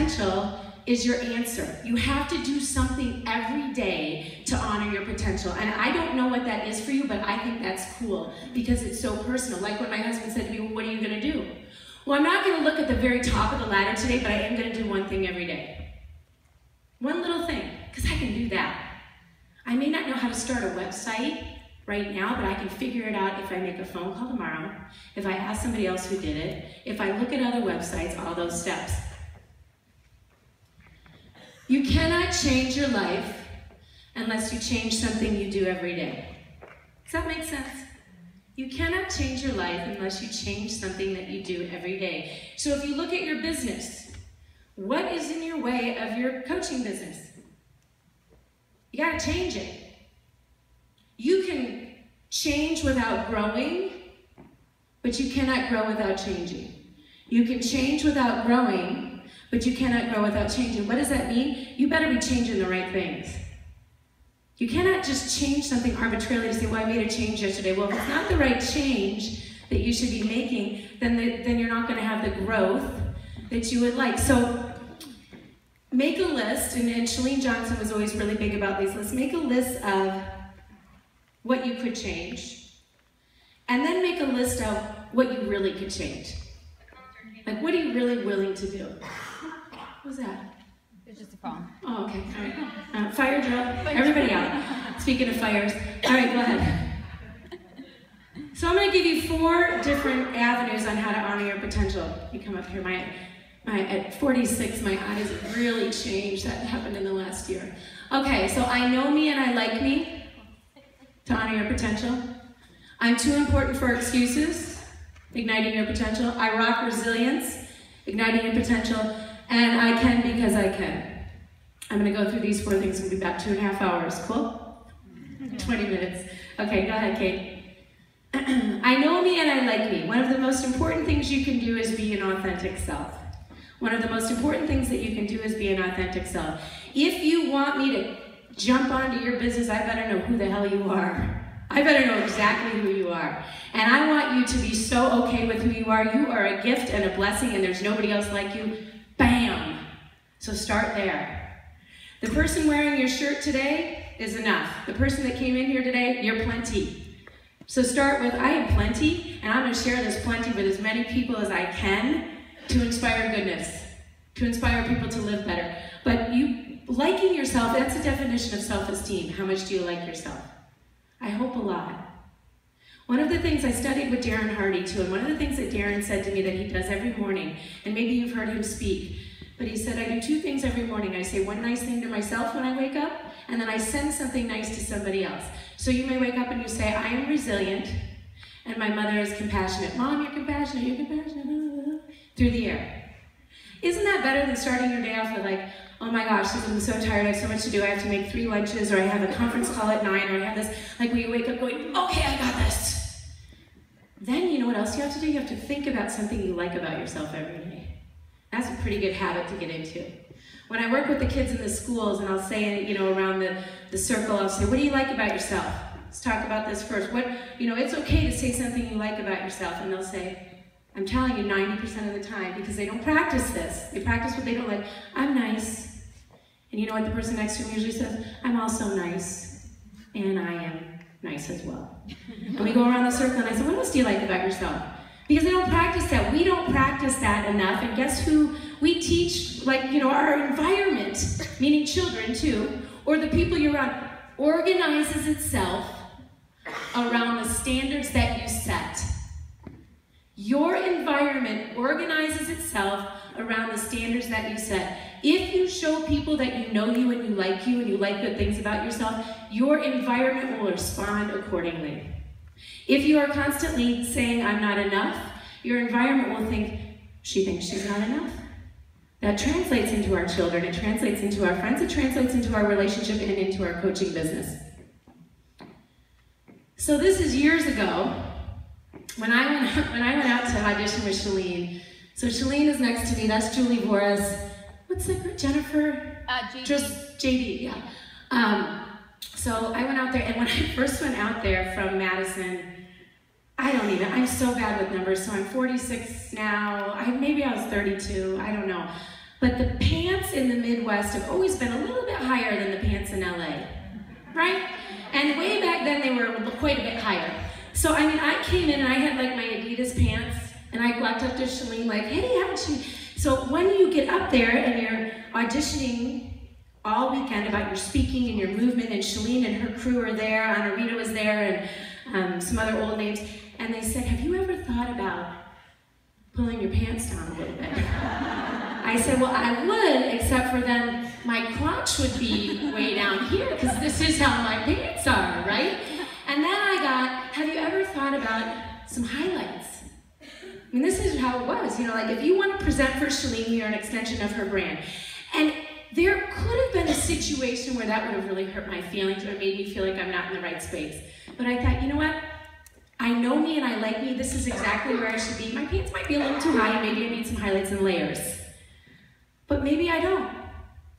potential is your answer. You have to do something every day to honor your potential. And I don't know what that is for you, but I think that's cool because it's so personal. Like when my husband said to me, well, what are you gonna do? Well, I'm not gonna look at the very top of the ladder today, but I am gonna do one thing every day. One little thing, because I can do that. I may not know how to start a website right now, but I can figure it out if I make a phone call tomorrow, if I ask somebody else who did it, if I look at other websites, all those steps. You cannot change your life unless you change something you do every day. Does that make sense? You cannot change your life unless you change something that you do every day. So if you look at your business, what is in your way of your coaching business? You gotta change it. You can change without growing, but you cannot grow without changing. You can change without growing, but you cannot grow without changing. What does that mean? You better be changing the right things. You cannot just change something arbitrarily to say, well, I made a change yesterday. Well, if it's not the right change that you should be making, then you're not gonna have the growth that you would like. So make a list, and Chalene Johnson was always really big about these lists. Make a list of what you could change, and then make a list of what you really could change. Like, what are you really willing to do? What was that? It's just a phone. Oh, okay. All right. Fire drill. Everybody out. Speaking of fires. All right, go ahead. So I'm going to give you 4 different avenues on how to honor your potential. You come up here. At 46, my eyes have really changed. That happened in the last year. Okay, so I know me and I like me. To honor your potential. I'm too important for excuses. Igniting your potential. I rock resilience. Igniting your potential. And I can because I can. I'm going to go through these 4 things. It'll be about 2.5 hours. Cool? 20 minutes. Okay, go ahead, Kate. I know me and I like me. One of the most important things you can do is be an authentic self. One of the most important things that you can do is be an authentic self. If you want me to jump onto your business, I better know who the hell you are. I better know exactly who you are. And I want you to be so okay with who you are. You are a gift and a blessing, and there's nobody else like you. Bam! So start there. The person wearing your shirt today is enough. The person that came in here today, you're plenty. So start with, I am plenty, and I'm going to share this plenty with as many people as I can to inspire goodness, to inspire people to live better. But you liking yourself, that's the definition of self-esteem. How much do you like yourself? I hope a lot. One of the things I studied with Darren Hardy too, and one of the things that Darren said to me that he does every morning, and maybe you've heard him speak, but he said, I do 2 things every morning. I say one nice thing to myself when I wake up, and then I send something nice to somebody else. So you may wake up and you say, I am resilient, and my mother is compassionate. Mom, you're compassionate, through the air. Isn't that better than starting your day off with like, oh my gosh, I'm so tired, I have so much to do, I have to make 3 lunches, or I have a conference call at 9, or I have this, like when you wake up going, okay, I got this. Then you know what else you have to do? You have to think about something you like about yourself every day. That's a pretty good habit to get into. When I work with the kids in the schools, and I'll say, you know, around the circle, I'll say, what do you like about yourself? Let's talk about this first. It's okay to say something you like about yourself, and they'll say, I'm telling you 90% of the time, because they don't practice this. They practice what they don't like. I'm nice. And you know what the person next to them usually says? I'm also nice. And I am nice as well. And we go around the circle, and I say, what else do you like about yourself? Because they don't practice that. We don't practice that enough. And guess who we teach, like, you know, our environment, meaning children too, or the people you're around, organizes itself around the standards that you set. Your environment organizes itself around the standards that you set. If you show people that you know you and you like good things about yourself, your environment will respond accordingly. If you are constantly saying, I'm not enough, your environment will think, she thinks she's not enough. That translates into our children, it translates into our friends, it translates into our relationship and into our coaching business. So this is years ago, when I went out to audition with Chalene. So Chalene is next to me, that's Julie Voris. What's that girl, Jennifer? JD. Just JD, yeah. So I went out there, and when I first went out there from Madison, I'm so bad with numbers, so I'm 46 now. Maybe I was 32, I don't know. But the pants in the Midwest have always been a little bit higher than the pants in LA, right? And way back then they were quite a bit higher. So I mean, I came in and I had like my Adidas pants, and I walked up to Shalene like, hey, haven't you? So when you get up there and you're auditioning all weekend about your speaking and your movement, and Shalene and her crew are there, Anarita was there, and some other old names, and they said, have you ever thought about pulling your pants down a little bit? I said, well, I would, except for then my crotch would be way down here, because this is how my pants are, right? And then I got, have you ever thought about some highlights? I mean, this is how it was, you know, like if you want to present for Shalene, you're an extension of her brand. And there could have been a situation where that would have really hurt my feelings or made me feel like I'm not in the right space. But I thought, you know what? I know me and I like me. This is exactly where I should be. My pants might be a little too high, and maybe I need some highlights and layers. But maybe I don't.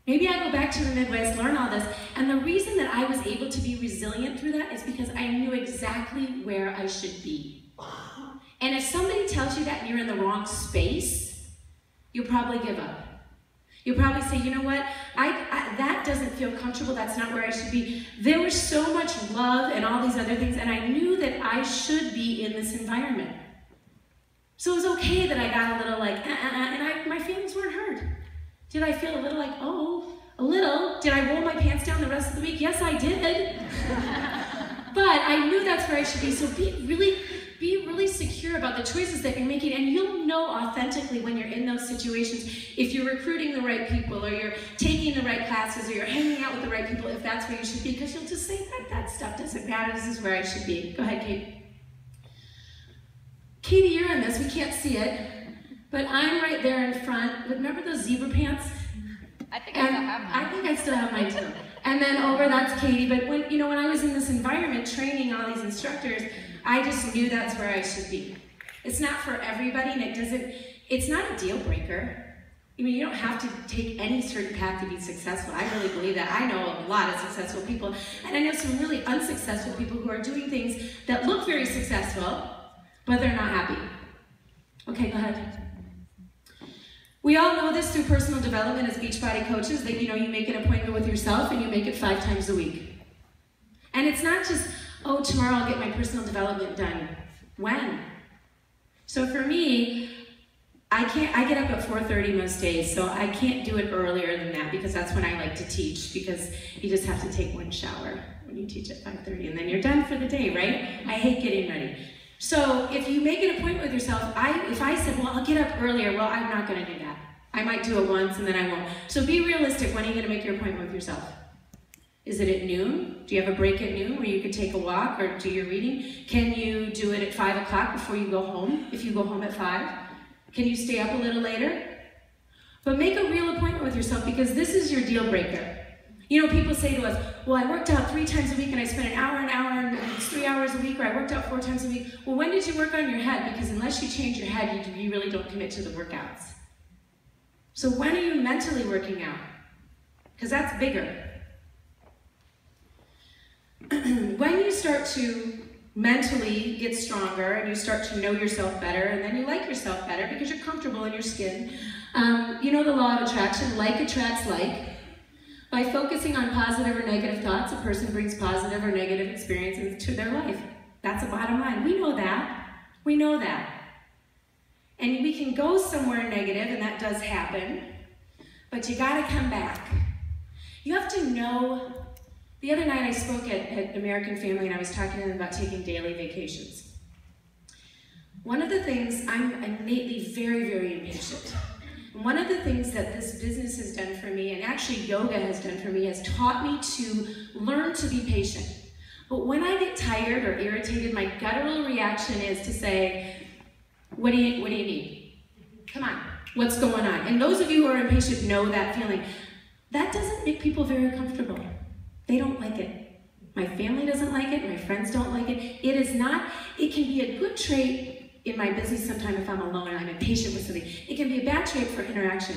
Maybe I go back to the Midwest, learn all this. And the reason that I was able to be resilient through that is because I knew exactly where I should be. And if somebody tells you that and you're in the wrong space, you'll probably give up. You'll probably say, you know what, that doesn't feel comfortable, that's not where I should be. There was so much love and all these other things, and I knew that I should be in this environment. So it was okay that I got a little like, and my feelings weren't hurt. Did I feel a little like, oh, a little? Did I roll my pants down the rest of the week? Yes, I did. But I knew that's where I should be, so be really secure about the choices that you're making, and you'll know authentically when you're in those situations if you're recruiting the right people, or you're taking the right classes, or you're hanging out with the right people, if that's where you should be, because you'll just say, that stuff doesn't matter, this is where I should be. Go ahead, Kate. Katy, you're in this, we can't see it, but I'm right there in front. Remember those zebra pants? I think I still have mine. I think I still have mine too. And then over, that's Katy. But when I was in this environment training all these instructors, I just knew that's where I should be. It's not for everybody, and it's not a deal breaker. I mean, you don't have to take any certain path to be successful. I really believe that. I know a lot of successful people, and I know some really unsuccessful people who are doing things that look very successful, but they're not happy. Okay, go ahead. We all know this through personal development as Beachbody coaches, that you make an appointment with yourself and you make it 5 times a week. And it's not just, oh, tomorrow I'll get my personal development done. When? So for me, I get up at 4:30 most days, so I can't do it earlier than that, because that's when I like to teach, because you just have to take one shower when you teach at 5:30 and then you're done for the day, right? I hate getting ready. So if you make an appointment with yourself, if I said, well, I'll get up earlier, well, I'm not gonna do that. I might do it once and then I won't. So be realistic. When are you gonna make your appointment with yourself? Is it at noon? Do you have a break at noon where you could take a walk or do your reading? Can you do it at 5 o'clock before you go home, if you go home at 5? Can you stay up a little later? But make a real appointment with yourself, because this is your deal breaker. People say to us, well, I worked out 3 times a week and I spent an hour, and it's 3 hours a week, or I worked out 4 times a week. Well, when did you work on your head? Because unless you change your head, you really don't commit to the workouts. So when are you mentally working out? Because that's bigger. When you start to mentally get stronger and you start to know yourself better, and then you like yourself better because you're comfortable in your skin, you know the law of attraction, like attracts like. By focusing on positive or negative thoughts, a person brings positive or negative experiences to their life. That's the bottom line. We know that. We know that. And we can go somewhere negative, and that does happen, but you gotta come back. You have to know. The other night I spoke at American Family, and I was talking to them about taking daily vacations. One of the things, I'm innately very, very impatient. One of the things that this business has done for me, and actually yoga has done for me, has taught me to learn to be patient. But when I get tired or irritated, my guttural reaction is to say, what do you need? Come on, what's going on? And those of you who are impatient know that feeling. That doesn't make people very comfortable. They don't like it. My family doesn't like it, my friends don't like it. It can be a good trait in my business sometimes if I'm alone and I'm impatient with something. It can be a bad trait for interaction.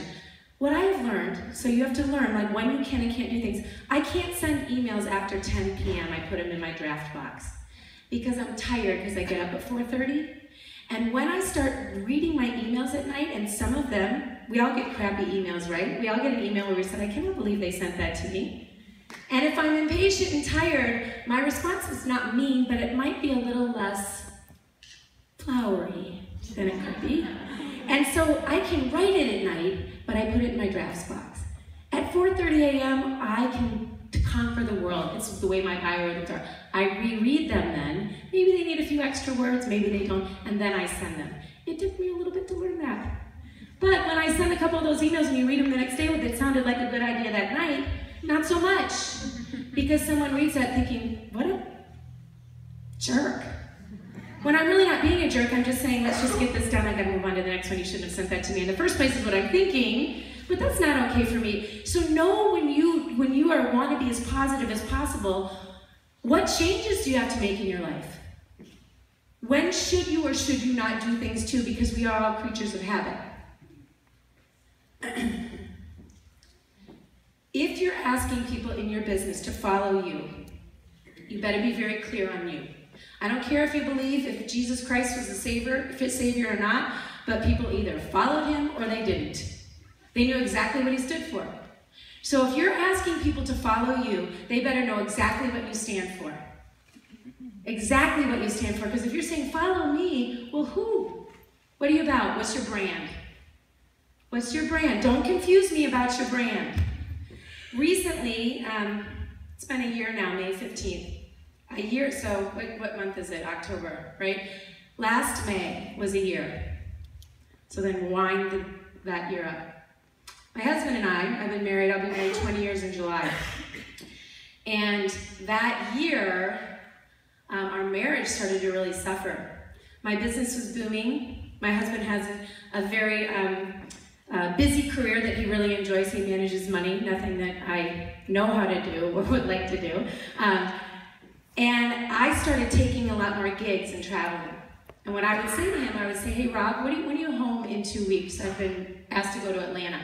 What I have learned, so you have to learn, like when you can and can't do things. I can't send emails after 10 p.m. I put them in my draft box because I'm tired, because I get up at 4:30. And when I start reading my emails at night, and some of them we all get crappy emails, right? We all get an email where we said, I cannot believe they sent that to me. And if I'm impatient and tired, my response is not mean, but it might be a little less flowery than it could be. And so I can write it at night, but I put it in my drafts box. At 4:30 a.m., I can conquer the world. It's the way my biorhythms are. I reread them then. Maybe they need a few extra words, maybe they don't, and then I send them. It took me a little bit to learn that. But when I send a couple of those emails and you read them the next day, what it sounded like a good idea that night, not so much. Because someone reads that thinking, what a jerk. When I'm really not being a jerk, I'm just saying, let's just get this done, I gotta move on to the next one, you shouldn't have sent that to me in the first place is what I'm thinking, but that's not okay for me. So know when you want to be as positive as possible, what changes do you have to make in your life? When should you or should you not do things too, because we are all creatures of habit. If you're asking people in your business to follow you, you better be very clear on you. I don't care if you believe if Jesus Christ was the Savior or not, but people either followed him or they didn't. They knew exactly what he stood for. So if you're asking people to follow you, they better know exactly what you stand for. Exactly what you stand for. Because if you're saying, follow me, well, who? What are you about? What's your brand? What's your brand? Don't confuse me about your brand. Recently, it's been a year now, May 15th. A year, so what month is it? October, right? Last May was a year. So then wind that year up. My husband and I've been married, I'll be married 20 years in July. And that year, our marriage started to really suffer. My business was booming. My husband has a very busy career that he really enjoys. He manages money, nothing that I know how to do or would like to do. And I started taking a lot more gigs and traveling. And what I would say to him, I would say, hey Rob, when are you home in 2 weeks? I've been asked to go to Atlanta.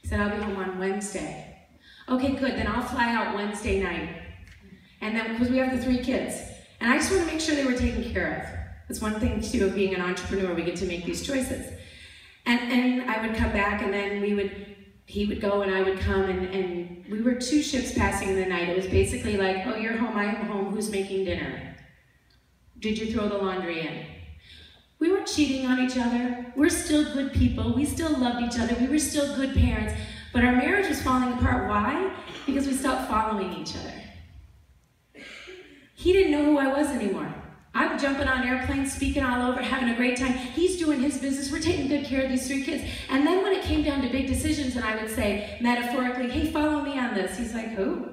He said, I'll be home on Wednesday. Okay, good, then I'll fly out Wednesday night. And then, because we have the 3 kids. And I just want to make sure they were taken care of. That's one thing too of being an entrepreneur, we get to make these choices. And I would come back and then he would go and I would come and we were 2 ships passing in the night. It was basically like, oh, you're home, I'm home, who's making dinner? Did you throw the laundry in? We weren't cheating on each other. We're still good people. We still loved each other. We were still good parents. But our marriage was falling apart. Why? Because we stopped following each other. He didn't know who I was anymore. I'm jumping on airplanes, speaking all over, having a great time. He's doing his business. We're taking good care of these 3 kids. And then when it came down to big decisions, and I would say, metaphorically, hey, follow me on this. He's like, who?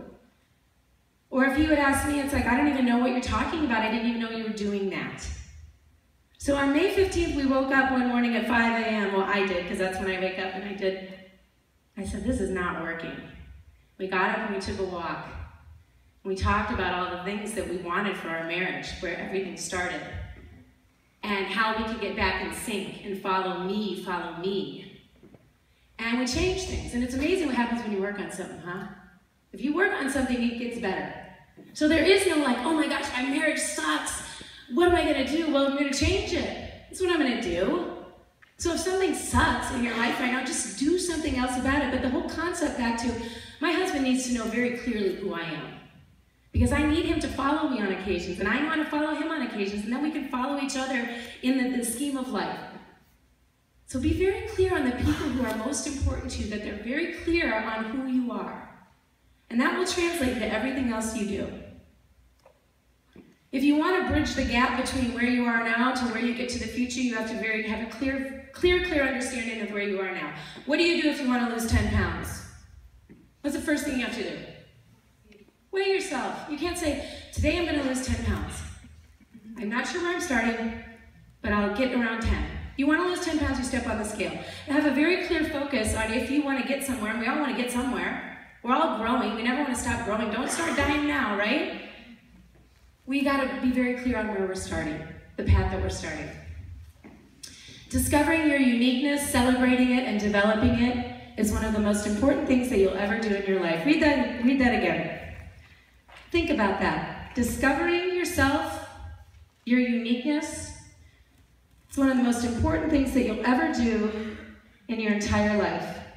Or if he would ask me, it's like, I don't even know what you're talking about. I didn't even know you were doing that. So on May 15th, we woke up one morning at 5 a.m. Well, I did, because that's when I wake up, and I said, this is not working. We got up and we took a walk. We talked about all the things that we wanted for our marriage, where everything started, and how we could get back in sync and follow me. And we changed things. And it's amazing what happens when you work on something, huh? If you work on something, it gets better. So there is no like, oh my gosh, my marriage sucks. What am I going to do? Well, I'm going to change it. That's what I'm going to do. So if something sucks in your life right now, just do something else about it. But the whole concept back to, my husband needs to know very clearly who I am. Because I need him to follow me on occasions, and I want to follow him on occasions, and then we can follow each other in the scheme of life. So be very clear on the people who are most important to you, that they're very clear on who you are. And that will translate into everything else you do. If you want to bridge the gap between where you are now to where you get to the future, you have to have a clear understanding of where you are now. What do you do if you want to lose 10 pounds? What's the first thing you have to do? Weigh yourself. You can't say, today I'm going to lose 10 pounds. I'm not sure where I'm starting, but I'll get around 10. You want to lose 10 pounds, you step on the scale. And have a very clear focus on if you want to get somewhere, and we all want to get somewhere. We're all growing. We never want to stop growing. Don't start dying now, right? We got to be very clear on where we're starting, the path that we're starting. Discovering your uniqueness, celebrating it, and developing it is one of the most important things that you'll ever do in your life. Read that again. Think about that. Discovering yourself, your uniqueness, it's one of the most important things that you'll ever do in your entire life.